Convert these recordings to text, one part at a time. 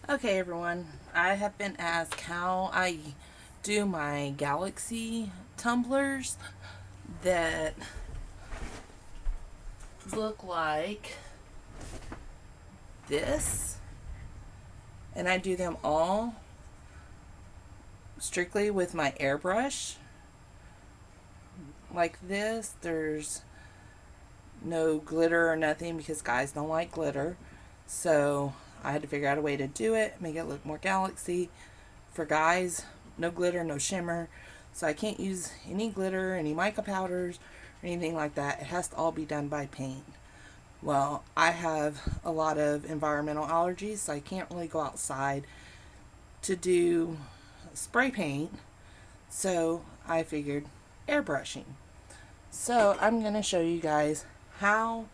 Okay, everyone, I have been asked how I do my galaxy tumblers that look like this, and I do them all strictly with my airbrush like this. There's no glitter or nothing because guys don't like glitter, so I had to figure out a way to do it, make it look more galaxy. For guys, no glitter, no shimmer, so I can't use any glitter, any mica powders, or anything like that. It has to all be done by paint. Well, I have a lot of environmental allergies, so I can't really go outside to do spray paint, so I figured airbrushing. So I'm going to show you guys how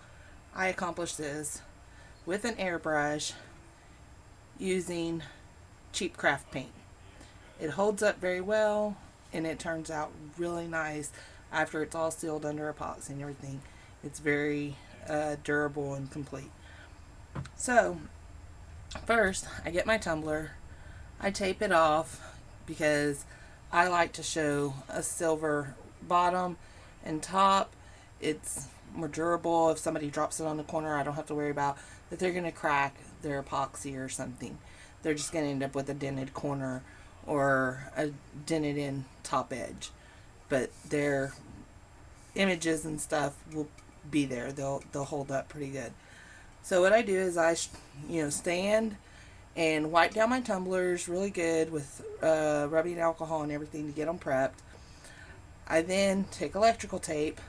I accomplish this with an airbrush using cheap craft paint. It holds up very well, and it turns out really nice after it's all sealed under epoxy and everything. It's very durable and complete. So first, I get my tumbler. I tape it off because I like to show a silver bottom and top. It's more durable. If somebody drops it on the corner, I don't have to worry about that they're going to crack their epoxy or something. They're just going to end up with a dented corner or a dented in top edge. But their images and stuff will be there. They'll hold up pretty good. So what I do is I stand and wipe down my tumblers really good with rubbing alcohol and everything to get them prepped. I then take electrical tape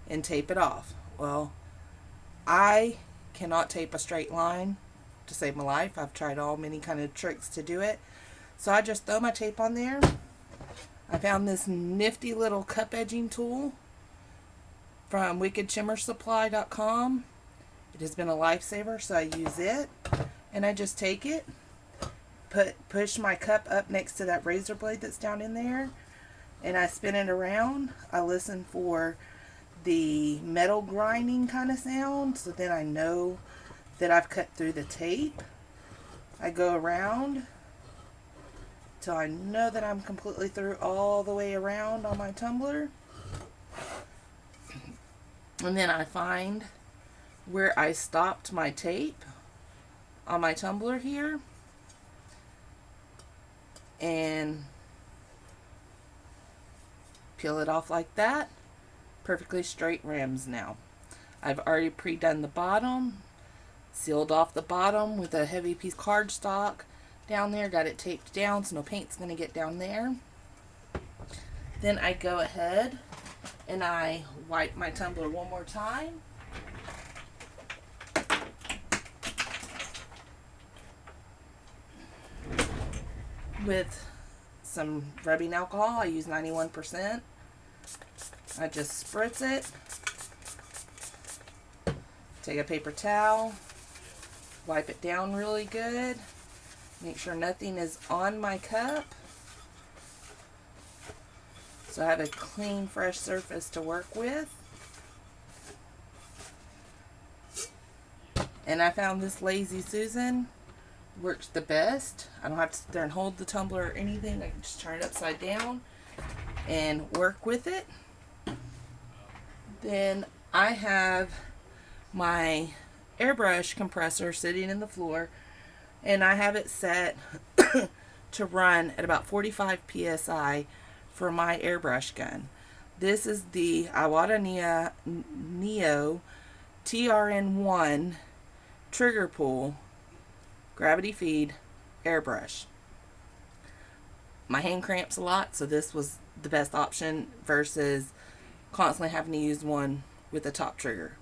and tape it off. Well, I cannot tape a straight line to save my life. I've tried all many kind of tricks to do it. So I just throw my tape on there. I found this nifty little cup edging tool from wickedshimmersupply.com. It has been a lifesaver, so I use it. And I just take it, push my cup up next to that razor blade that's down in there, and I spin it around. I listen for the metal grinding kind of sound, so then I know that I've cut through the tape. I go around till I know that I'm completely through all the way around on my tumbler. And then I find where I stopped my tape on my tumbler here, and peel it off like that. Perfectly straight rims now. I've already pre-done the bottom, sealed off the bottom with a heavy piece of cardstock down there, got it taped down so no paint's going to get down there. Then I go ahead and I wipe my tumbler one more time. With some rubbing alcohol. I use 91%. I just spritz it. Take a paper towel, wipe it down really good. Make sure nothing is on my cup, so I have a clean, fresh surface to work with. And I found this Lazy Susan works the best. I don't have to sit there and hold the tumbler or anything. I can just turn it upside down and work with it. Then I have my airbrush compressor sitting in the floor, and I have it set to run at about 45 psi for my airbrush gun. This is the Iwata Neo TRN1 trigger pull gravity feed airbrush. My hand cramps a lot, so this was the best option versus constantly having to use one with a top trigger.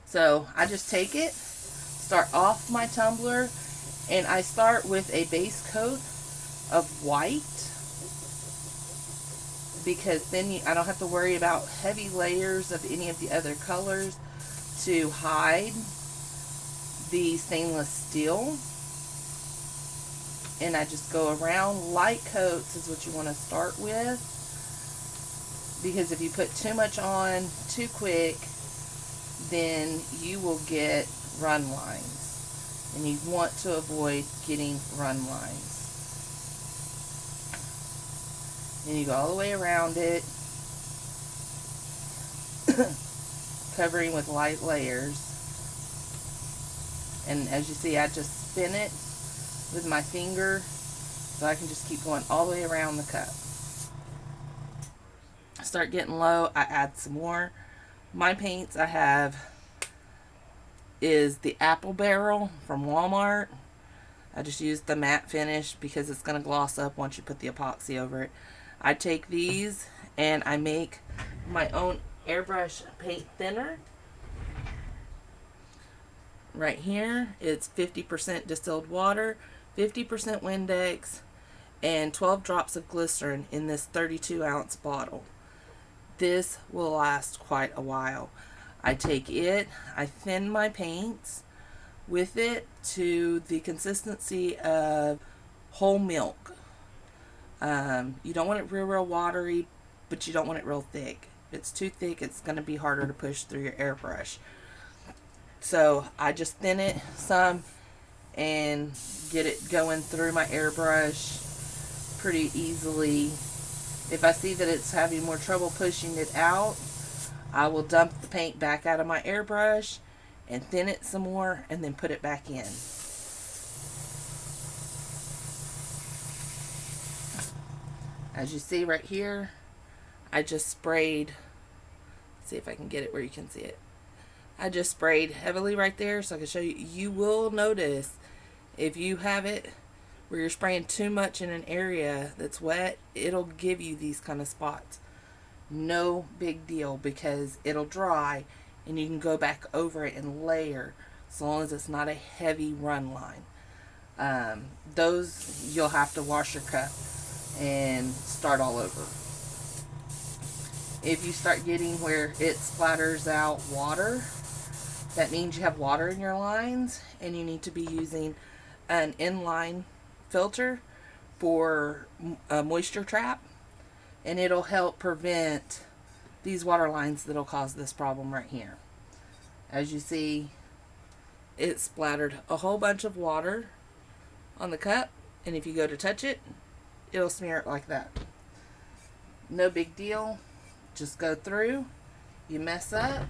So I just take it, start off my tumbler, and I start with a base coat of white, because then I don't have to worry about heavy layers of any of the other colors to hide the stainless steel. And I just go around. Light coats is what you want to start with, because if you put too much on too quick, then you will get run lines. and you want to avoid getting run lines. And you go all the way around it, covering with light layers. And as you see, I just spin it with my finger so I can just keep going all the way around the cup. Start getting low, I add some more. My paints I have is the apple barrel from Walmart. I just use the matte finish because it's going to gloss up once you put the epoxy over it. I take these and I make my own airbrush paint thinner. Right here, it's 50% distilled water, 50% Windex, and 12 drops of glycerin in this 32-ounce bottle. This will last quite a while. I take it, I thin my paints with it to the consistency of whole milk. You don't want it real watery, but you don't want it real thick. If it's too thick, it's going to be harder to push through your airbrush. So I just thin it some and get it going through my airbrush pretty easily. If I see that it's having more trouble pushing it out, I will dump the paint back out of my airbrush and thin it some more and then put it back in. As you see right here, I just sprayed, let's see if I can get it where you can see it. I just sprayed heavily right there so I can show you. You will notice if you have it where you're spraying too much in an area that's wet, it'll give you these kind of spots. No big deal because it'll dry and you can go back over it and layer as long as it's not a heavy run line. Those you'll have to wash your cup and start all over. If you start getting where it splatters out water, that means you have water in your lines and you need to be using an inline filter for a moisture trap, and it'll help prevent these water lines that'll cause this problem right here. As you see, it splattered a whole bunch of water on the cup, and if you go to touch it, it'll smear it like that. No big deal. Just go through. You mess up,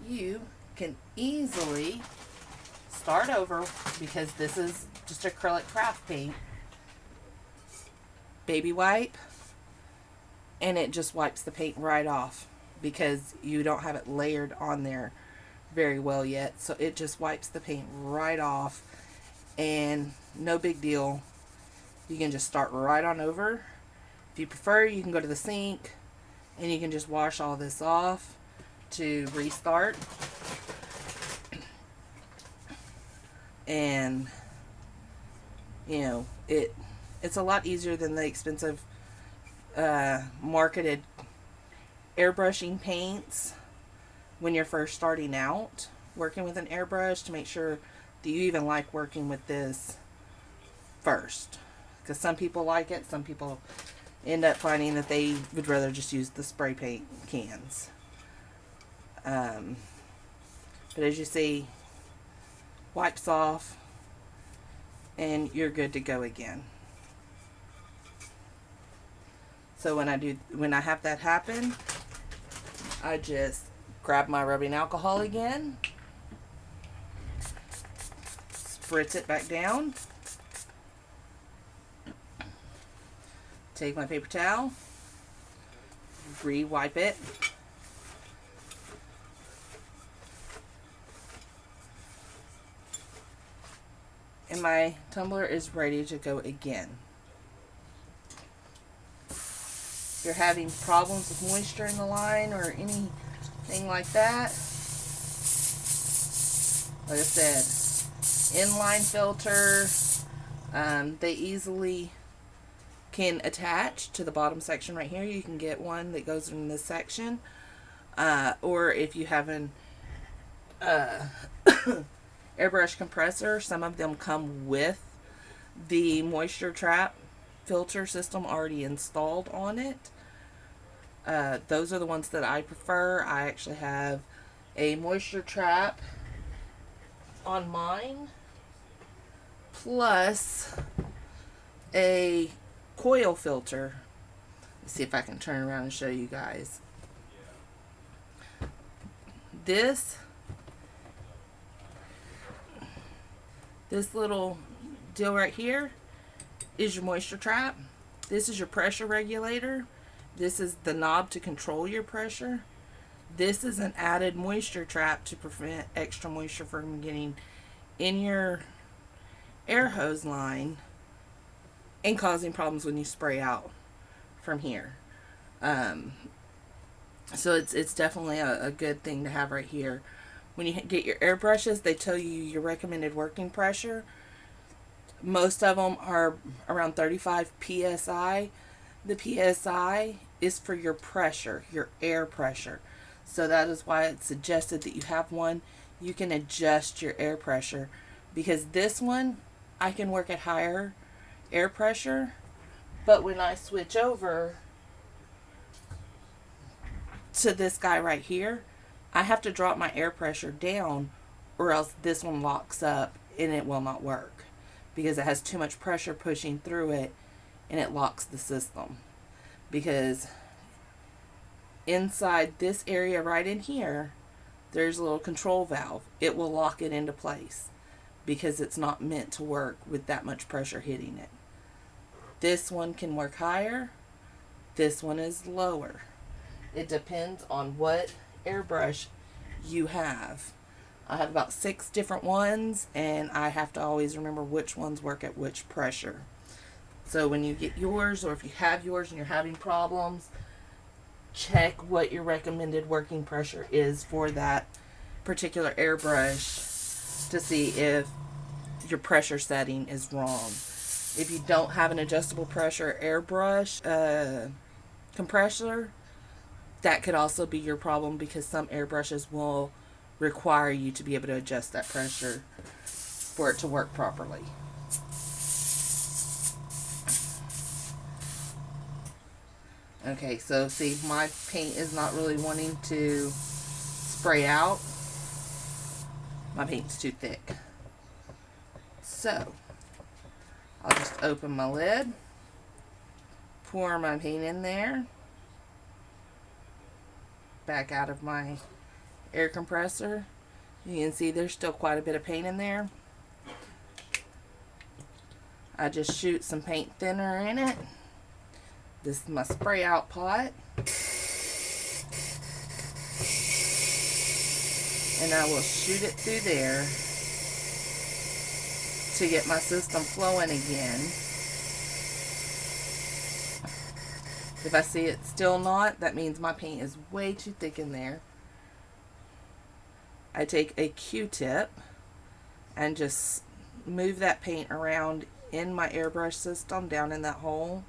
you can easily start over because this is just acrylic craft paint. Baby wipe, and it just wipes the paint right off because you don't have it layered on there very well yet. So it just wipes the paint right off and no big deal. You can just start right on over. If you prefer, you can go to the sink and you can just wash all this off to restart. And you know, it's a lot easier than the expensive marketed airbrushing paints when you're first starting out working with an airbrush, to make sure that you even like working with this first, because some people like it, some people end up finding that they would rather just use the spray paint cans. But as you see, wipes off and you're good to go again. So when I have that happen, I just grab my rubbing alcohol again, spritz it back down, take my paper towel, re-wipe it, and my tumbler is ready to go again. If you're having problems with moisture in the line or anything like that, like I said, inline filter, they easily can attach to the bottom section right here. You can get one that goes in this section, or if you have an airbrush compressor, some of them come with the moisture trap filter system already installed on it. Those are the ones that I prefer. I actually have a moisture trap on mine, plus a coil filter. Let's see if I can turn around and show you guys. This little deal right here is your moisture trap. This is your pressure regulator. This is the knob to control your pressure. This is an added moisture trap to prevent extra moisture from getting in your air hose line and causing problems when you spray out from here. So it's definitely a good thing to have right here. When you get your airbrushes, they tell you your recommended working pressure. Most of them are around 35 psi. The psi is for your pressure, your air pressure. So that is why it's suggested that you have one. You can adjust your air pressure, because this one, I can work at higher air pressure, but when I switch over to this guy right here, I have to drop my air pressure down, or else this one locks up and it will not work, because it has too much pressure pushing through it and it locks the system. Because inside this area right in here, there's a little control valve. It will lock it into place because it's not meant to work with that much pressure hitting it. This one can work higher. This one is lower. It depends on what airbrush you have. I have about 6 different ones, and I have to always remember which ones work at which pressure. So when you get yours, or if you have yours and you're having problems, check what your recommended working pressure is for that particular airbrush to see if your pressure setting is wrong. If you don't have an adjustable pressure airbrush compressor, that could also be your problem, because some airbrushes will require you to be able to adjust that pressure for it to work properly. Okay, so see, my paint is not really wanting to spray out. My paint's too thick. So, I'll just open my lid, pour my paint in there, back out of my air compressor. You can see there's still quite a bit of paint in there. I just shoot some paint thinner in it. This is my spray out pot. And I will shoot it through there to get my system flowing again. If I see it still not, that means my paint is way too thick in there. I take a Q-tip and just move that paint around in my airbrush system down in that hole.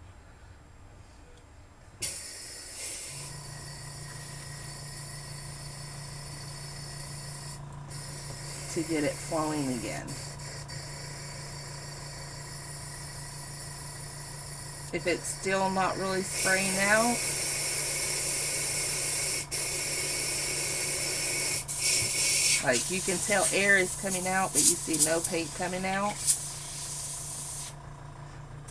To get it flowing again. If it's still not really spraying out, like you can tell air is coming out, but you see no paint coming out,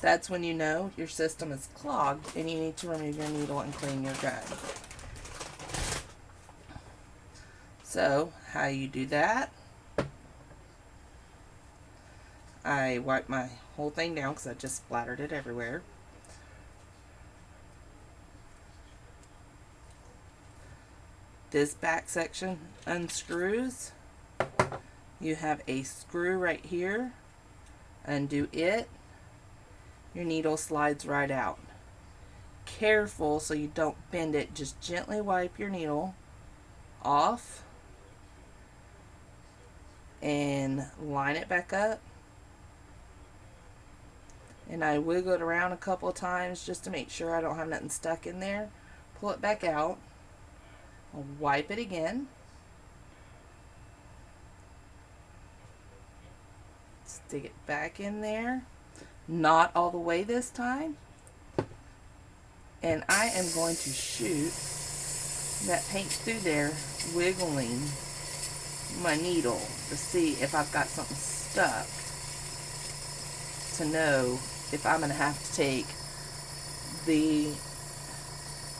that's when you know your system is clogged and you need to remove your needle and clean your gun. So, how you do that? I wipe my whole thing down because I just splattered it everywhere. This back section unscrews. You have a screw right here. Undo it. Your needle slides right out. Careful so you don't bend it. Just gently wipe your needle off and line it back up. And I wiggle it around a couple of times just to make sure I don't have nothing stuck in there. Pull it back out. I'll wipe it again. Stick it back in there. Not all the way this time. And I am going to shoot that paint through there, wiggling my needle to see if I've got something stuck, to know if I'm going to have to take the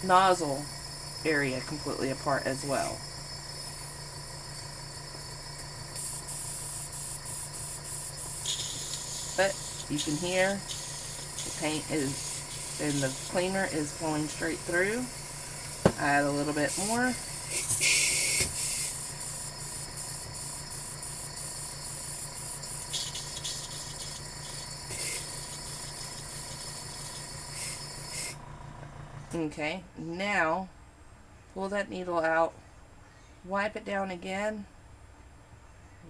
nozzle area completely apart as well. But you can hear the paint is, and the cleaner is flowing straight through. Add a little bit more. Okay, now pull that needle out, wipe it down again.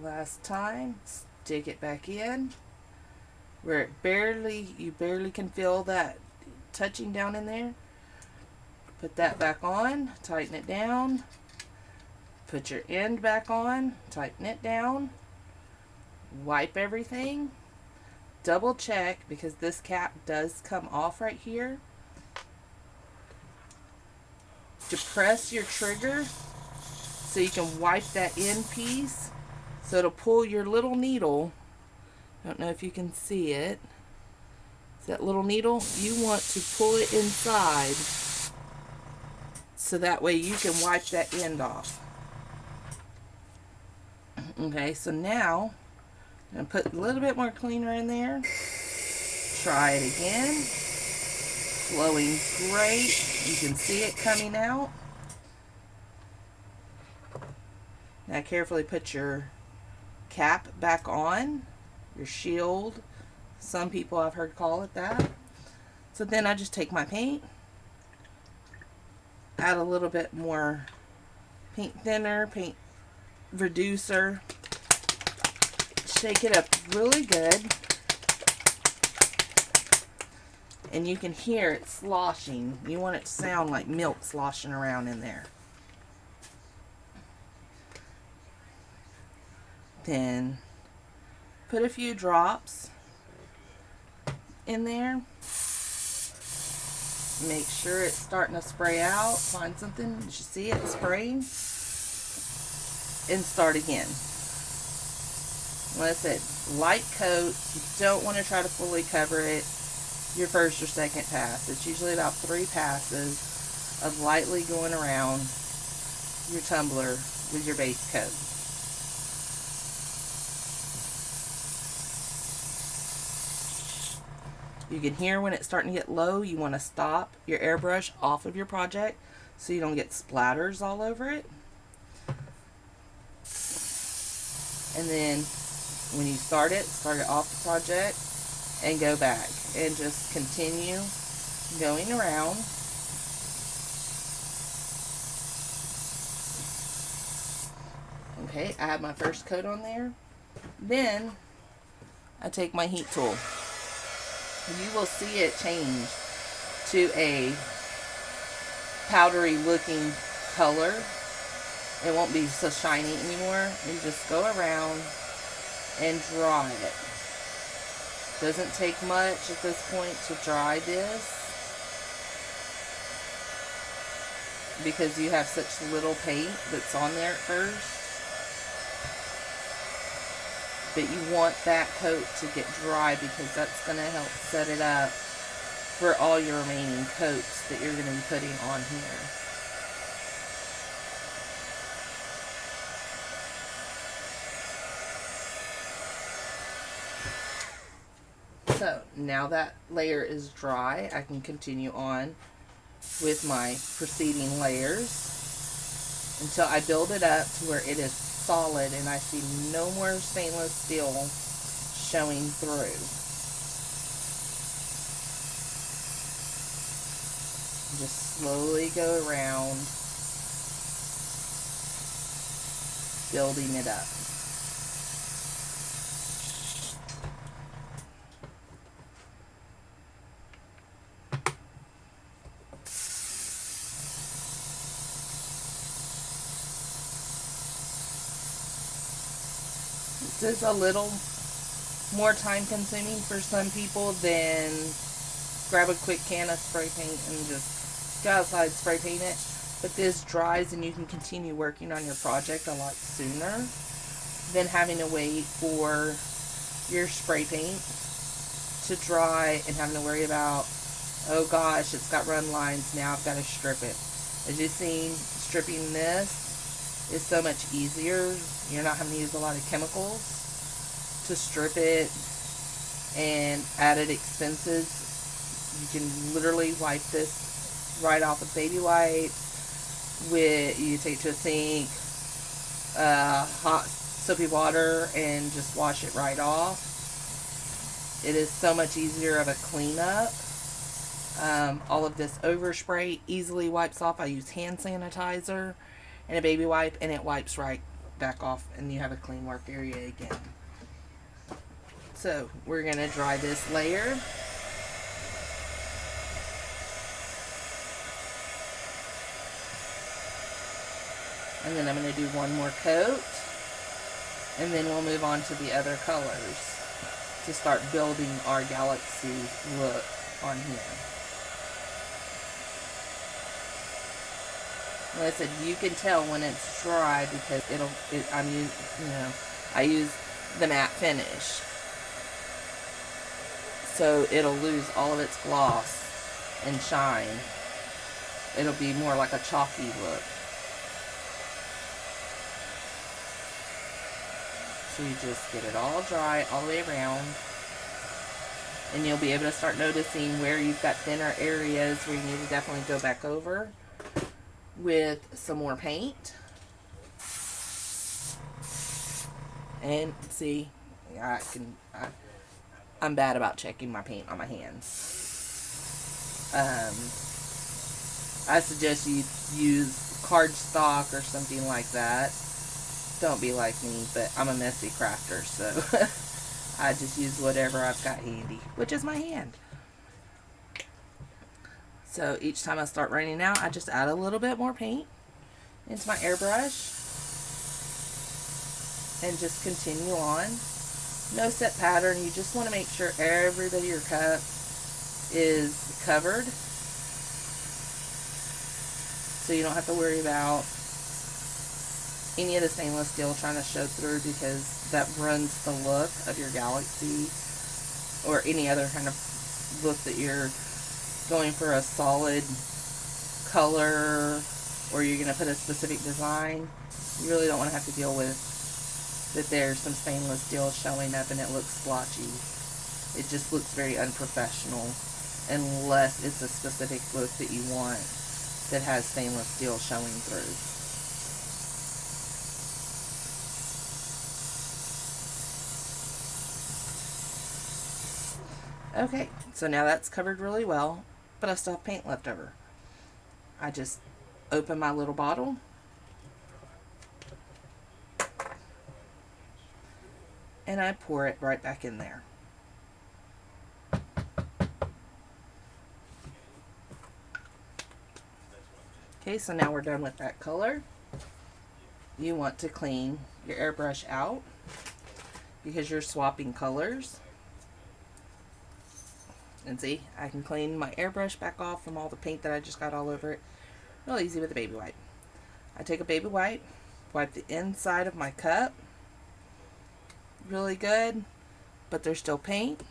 Last time, stick it back in where you barely can feel that touching down in there. Put that back on, tighten it down, put your end back on, tighten it down, wipe everything, double check because this cap does come off right here. Depress your trigger so you can wipe that end piece, so it'll pull your little needle. I don't know if you can see it. It's that little needle. You want to pull it inside so that way you can wipe that end off. Okay, so now I'm going to put a little bit more cleaner in there. Try it again. Flowing great. You can see it coming out. Now carefully put your cap back on, your shield. Some people I've heard call it that. So then I just take my paint, add a little bit more paint thinner, paint reducer, shake it up really good. And you can hear it sloshing. You want it to sound like milk sloshing around in there. Then put a few drops in there. Make sure it's starting to spray out. Find something. Did you see it spraying? And start again. Like I said, light coat. You don't want to try to fully cover it your first or second pass. It's usually about 3 passes of lightly going around your tumbler with your base coat. You can hear when it's starting to get low, you want to stop your airbrush off of your project so you don't get splatters all over it. And then when you start it off the project and go back and just continue going around. Okay, I have my first coat on there. Then I take my heat tool. You will see it change to a powdery looking color. It won't be so shiny anymore. You just go around and dry it. Doesn't take much at this point to dry this because you have such little paint that's on there at first. But you want that coat to get dry because that's going to help set it up for all your remaining coats that you're going to be putting on here. So now that layer is dry, I can continue on with my preceding layers until I build it up to where it is solid and I see no more stainless steel showing through. Just slowly go around building it up. This is a little more time consuming for some people than grab a quick can of spray paint and just go outside, spray paint it. But this dries and you can continue working on your project a lot sooner. than having to wait for your spray paint to dry and having to worry about, oh gosh, it's got run lines, now I've got to strip it. As you've seen, stripping this is so much easier. You're not having to use a lot of chemicals to strip it, and added expenses. You can literally wipe this right off with baby wipe. You take it to a sink, hot soapy water, and just wash it right off. It is so much easier of a cleanup. All of this overspray easily wipes off. I use hand sanitizer and a baby wipe, and it wipes right back off, and you have a clean work area again. So we're going to dry this layer. And then I'm going to do one more coat. And then we'll move on to the other colors to start building our galaxy look on here. Like I said, you can tell when it's dry because I use the matte finish. So it'll lose all of its gloss and shine. It'll be more like a chalky look. So you just get it all dry all the way around. And you'll be able to start noticing where you've got thinner areas where you need to definitely go back over with some more paint. And see, I'm bad about checking my paint on my hands. I suggest you use cardstock or something like that. Don't be like me, but I'm a messy crafter, so I just use whatever I've got handy, which is my hand. So each time I start running out, I just add a little bit more paint into my airbrush and just continue on. No set pattern. You just want to make sure every bit of your cup is covered, so you don't have to worry about any of the stainless steel trying to show through, because that ruins the look of your galaxy or any other kind of look that you're going for, a solid color, or you're going to put a specific design. You really don't want to have to deal with that there's some stainless steel showing up and it looks splotchy. It just looks very unprofessional unless it's a specific look that you want that has stainless steel showing through. Okay, so now that's covered really well, but I still have paint left over. I just open my little bottle, and I pour it right back in there. Okay, so now we're done with that color. You want to clean your airbrush out because you're swapping colors. And see, I can clean my airbrush back off from all the paint that I just got all over it. Real easy with a baby wipe. I take a baby wipe, wipe the inside of my cup. Really good, but there's still paint.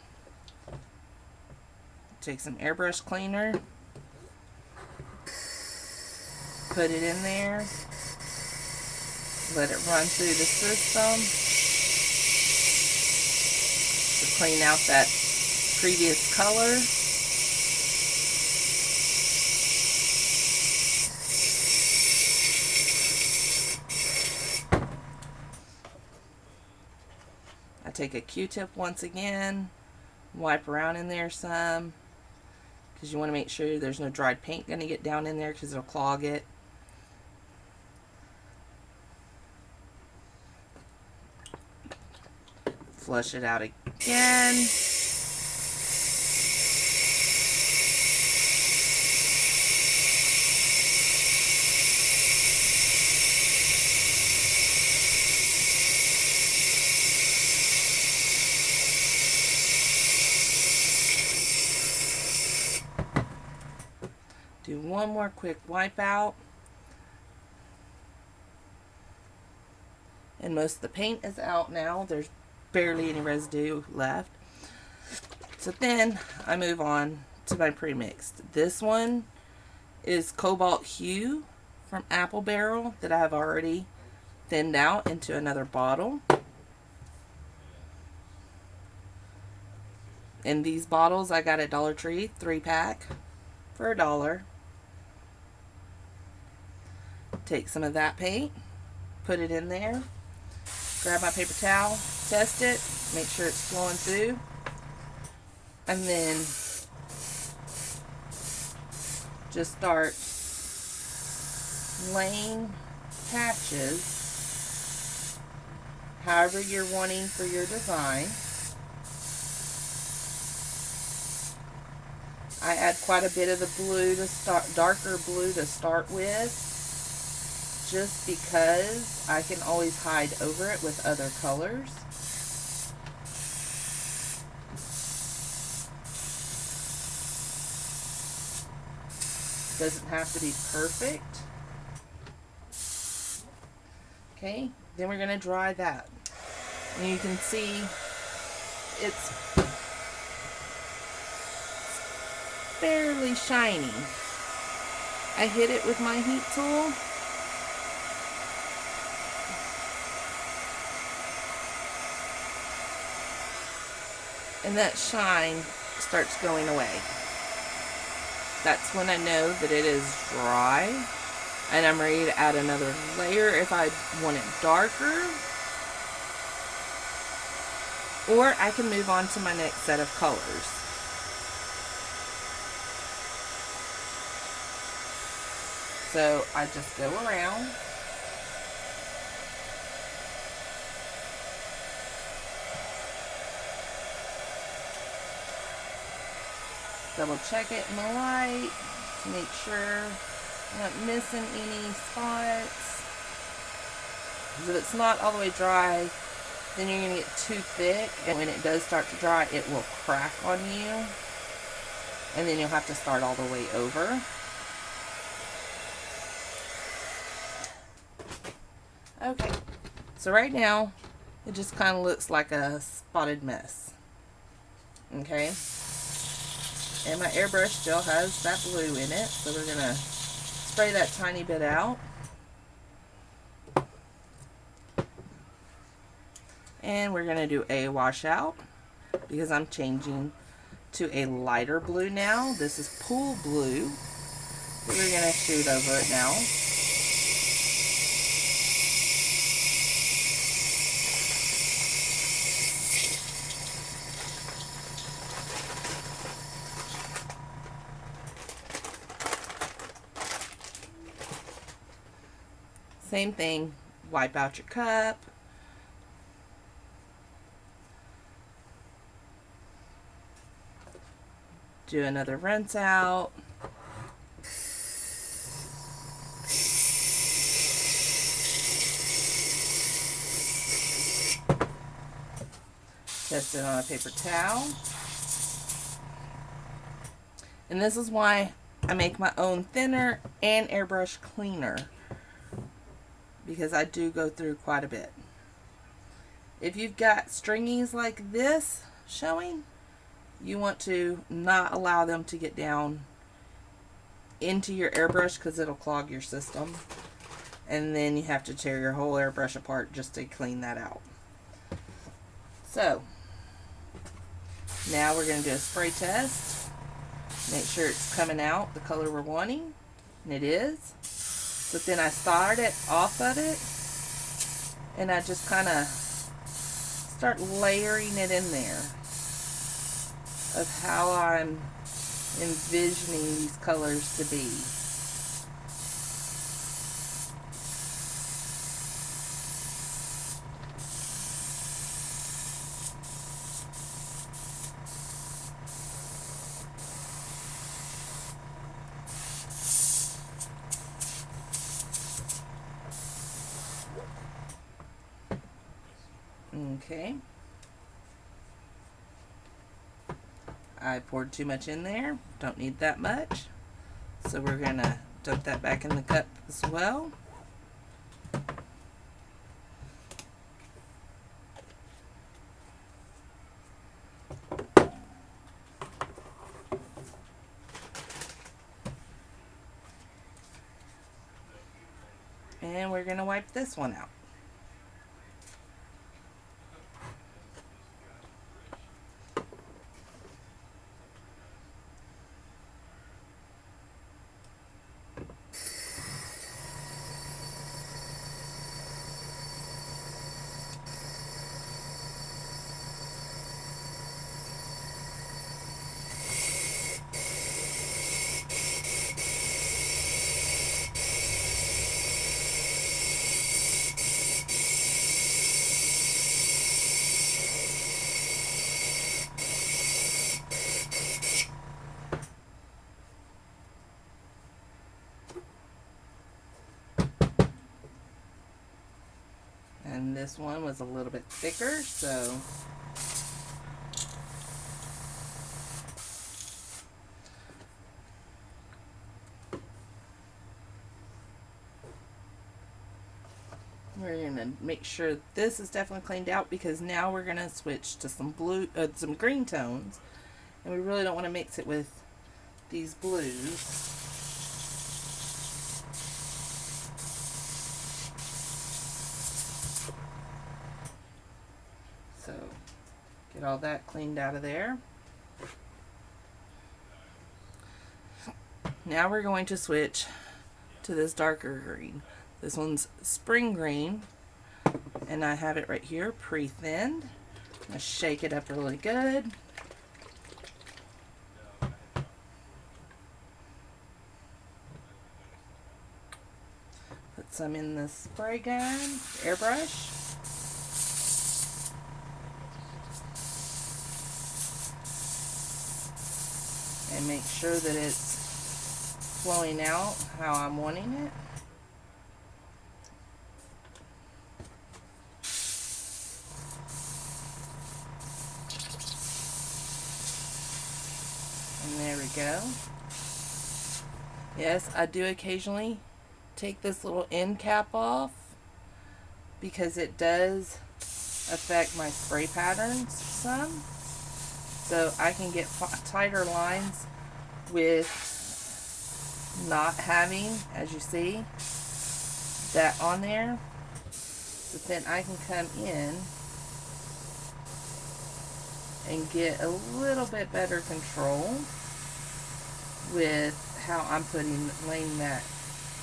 Take some airbrush cleaner. Put it in there. Let it run through the system to clean out that previous color. I take a Q-tip once again, wipe around in there some, because you want to make sure there's no dried paint going to get down in there because it'll clog it. Flush it out again. Do one more quick wipe out. and most of the paint is out now. There's barely any residue left. So then I move on to my pre-mixed. This one is Cobalt Hue from Apple Barrel that I have already thinned out into another bottle. In these bottles I got at Dollar Tree, 3-pack for $1. Take some of that paint, put it in there, grab my paper towel, test it, make sure it's flowing through, and then just start laying patches however you're wanting for your design. I add quite a bit of the blue to start, darker blue to start with, just because I can always hide over it with other colors. Doesn't have to be perfect. Okay, then we're going to dry that. And you can see it's fairly shiny. I hit it with my heat tool. And that shine starts going away. That's when I know that it is dry and I'm ready to add another layer if I want it darker. Or I can move on to my next set of colors. So I just go around. Double check it in the light to make sure I'm not missing any spots. Because if it's not all the way dry, then you're going to get too thick, and when it does start to dry, it will crack on you, and then you'll have to start all the way over. Okay, so right now it just kind of looks like a spotted mess. Okay, and my airbrush still has that blue in it, so we're gonna spray that tiny bit out. And we're gonna do a washout because I'm changing to a lighter blue now. This is pool blue. We're gonna shoot over it now. Same thing, wipe out your cup. Do another rinse out. Test it on a paper towel. And this is why I make my own thinner and airbrush cleaner, because I do go through quite a bit. If you've got stringies like this showing, you want to not allow them to get down into your airbrush because it'll clog your system. And then you have to tear your whole airbrush apart just to clean that out. So, now we're going to do a spray test. Make sure it's coming out the color we're wanting. And it is. But then I started off of it, and I just kind of start layering it in there of how I'm envisioning these colors to be. Okay. I poured too much in there. Don't need that much. So we're going to dump that back in the cup as well. And we're going to wipe this one out. And this one was a little bit thicker, so we're going to make sure this is definitely cleaned out, because now we're going to switch to some some green tones, and we really don't want to mix it with these blues. So get all that cleaned out of there. Now we're going to switch to this darker green. This one's spring green, and I have it right here pre-thinned. I'm going to shake it up really good. Put some in the spray gun, airbrush. And make sure that it's flowing out how I'm wanting it. And there we go. Yes, I do occasionally take this little end cap off, because it does affect my spray patterns some. So I can get tighter lines with not having, as you see, that on there. But then I can come in and get a little bit better control with how I'm laying that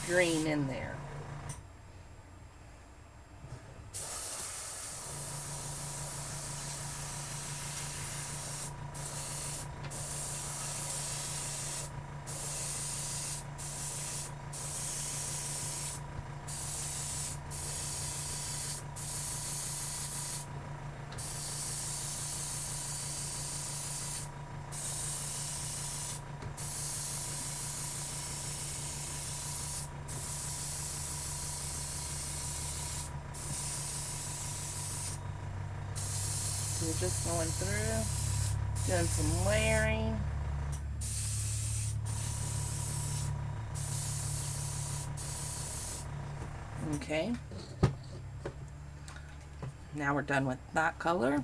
green in there. So we're just going through, doing some layering. Okay. Now we're done with that color.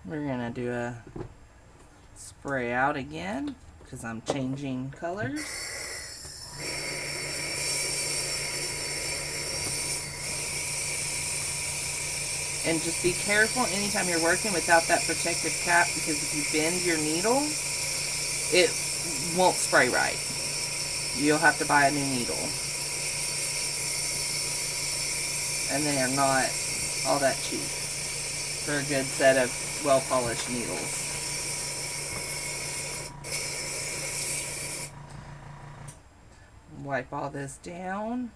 We're going to do a spray out again, because I'm changing colors. And just be careful anytime you're working without that protective cap, because if you bend your needle, it won't spray right. You'll have to buy a new needle. And they are not all that cheap for a good set of well-polished needles. Wipe all this down.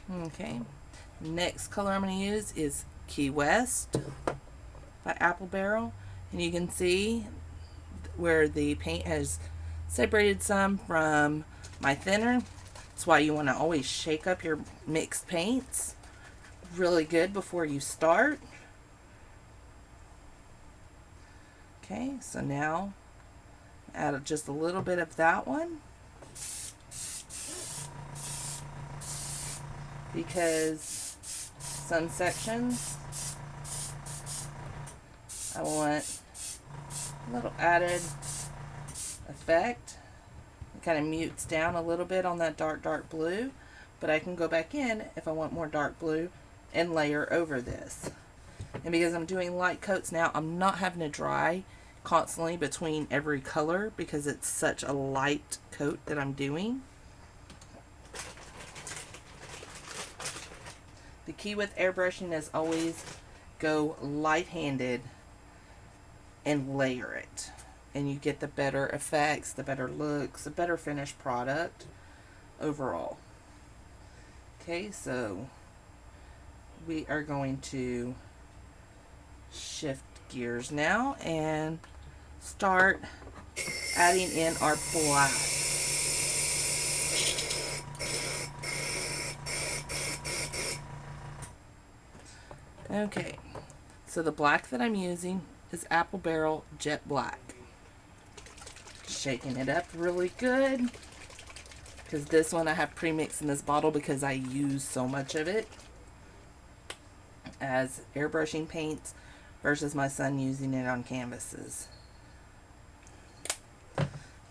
Okay, next color I'm going to use is Key West by Apple Barrel, and you can see where the paint has separated some from my thinner. That's why you want to always shake up your mixed paints really good before you start. Okay, so now add just a little bit of that one, because some sections I want a little added effect. It kind of mutes down a little bit on that dark blue, but I can go back in if I want more dark blue and layer over this. And because I'm doing light coats now, I'm not having to dry constantly between every color because it's such a light coat that I'm doing. The key with airbrushing is always go light-handed and layer it, and you get the better effects, the better looks, the better finished product overall. Okay, so we are going to shift gears now and start adding in our black. Okay, so the black that I'm using is Apple Barrel Jet Black. Shaking it up really good, because this one I have pre-mixed in this bottle because I use so much of it as airbrushing paints versus my son using it on canvases.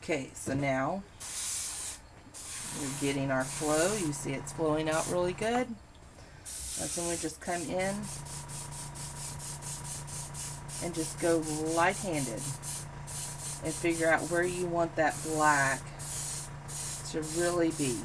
Okay, so now we're getting our flow. You see it's flowing out really good. That's when we just come in and just go light-handed and figure out where you want that black to really be.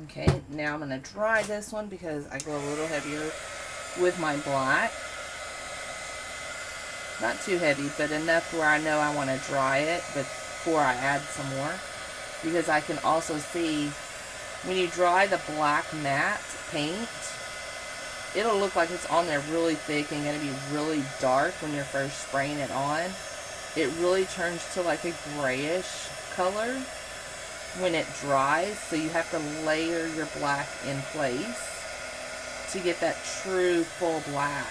Okay, now I'm going to dry this one because I go a little heavier with my black. Not too heavy, but enough where I know I want to dry it before I add some more. Because I can also see when you dry the black matte paint, it'll look like it's on there really thick and going to be really dark when you're first spraying it on. It really turns to like a grayish color when it dries, so you have to layer your black in place to get that true full black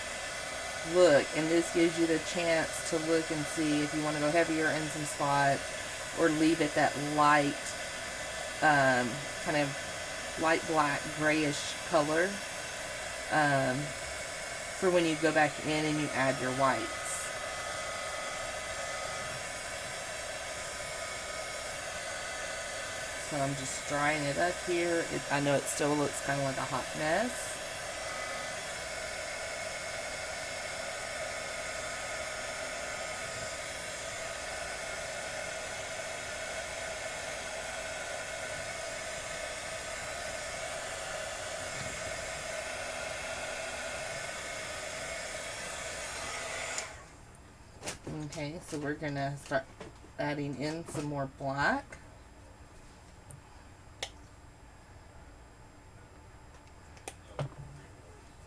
look. And this gives you the chance to look and see if you want to go heavier in some spots or leave it that light, kind of light black grayish color for when you go back in and you add your whites. So I'm just drying it up here. I know it still looks kind of like a hot mess. Okay, so we're gonna start adding in some more black.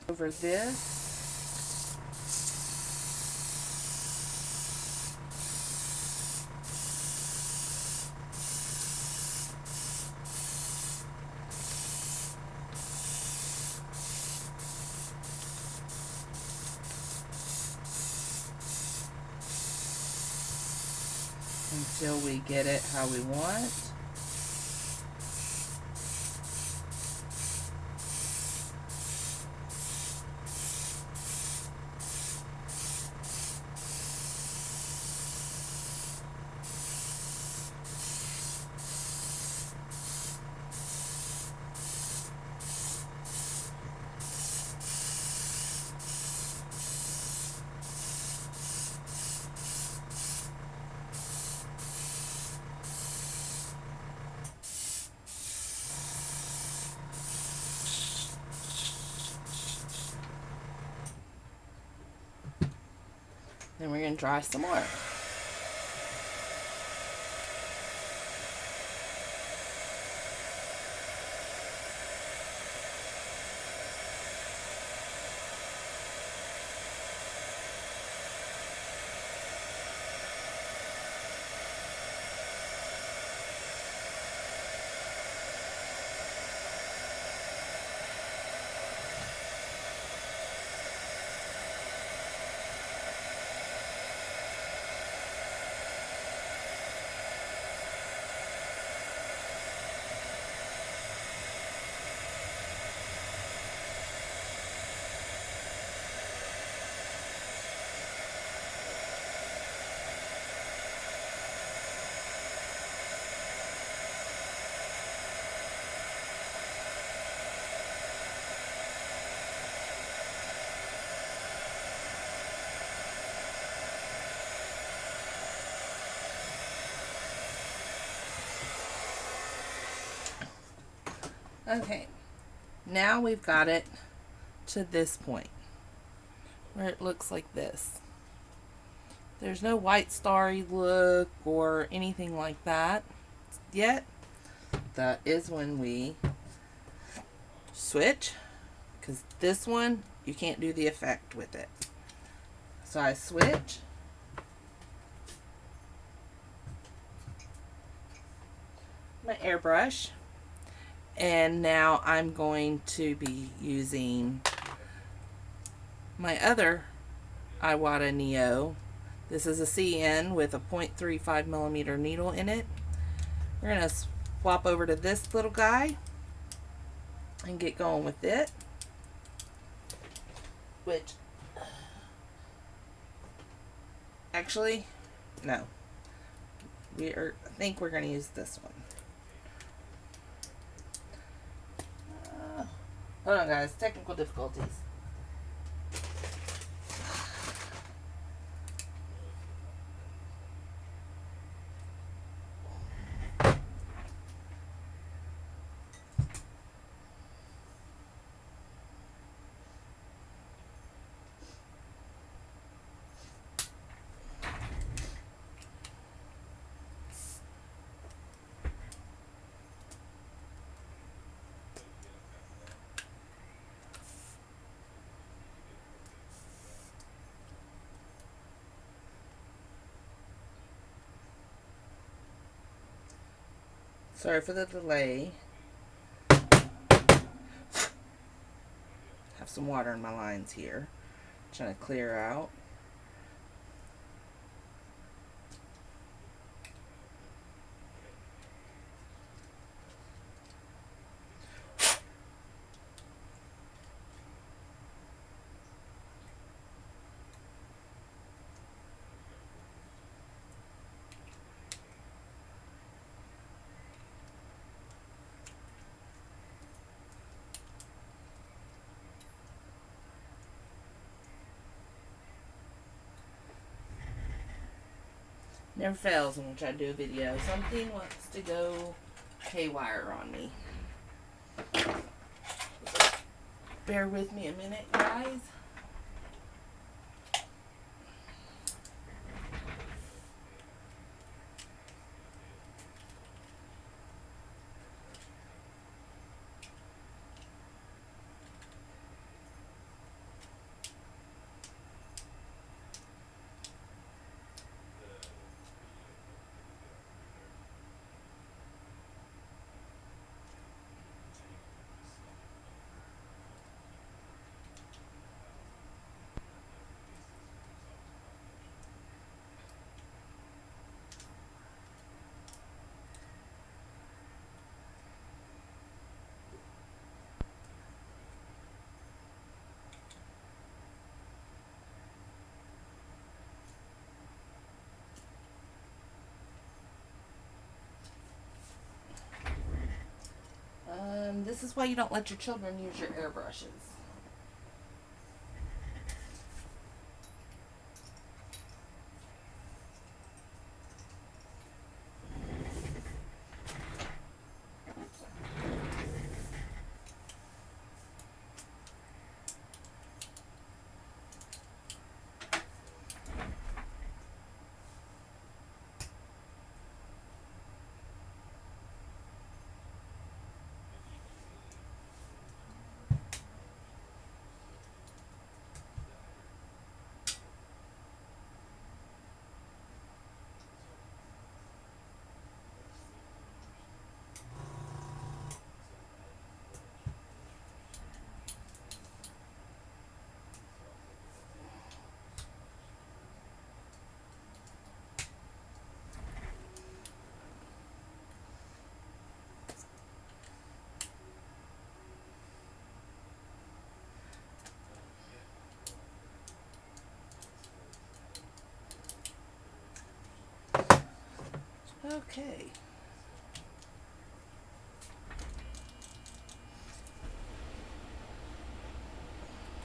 Over this. Until we get it how we want. Then we're going to dry some more. Okay, now we've got it to this point where it looks like this. There's no white starry look or anything like that yet. That is when we switch, because this one you can't do the effect with it. So I switch. My airbrush. And now I'm going to be using my other Iwata Neo. This is a CN with a 0.35 millimeter needle in it. We're going to swap over to this little guy and get going with it. Which, actually, no. I think we're going to use this one. Hold on, guys. Technical difficulties. Sorry for the delay. Have some water in my lines here. Trying to clear out. Never fails when I try to do a video. Something wants to go haywire on me. Bear with me a minute, guys. This is why you don't let your children use your airbrushes. Okay.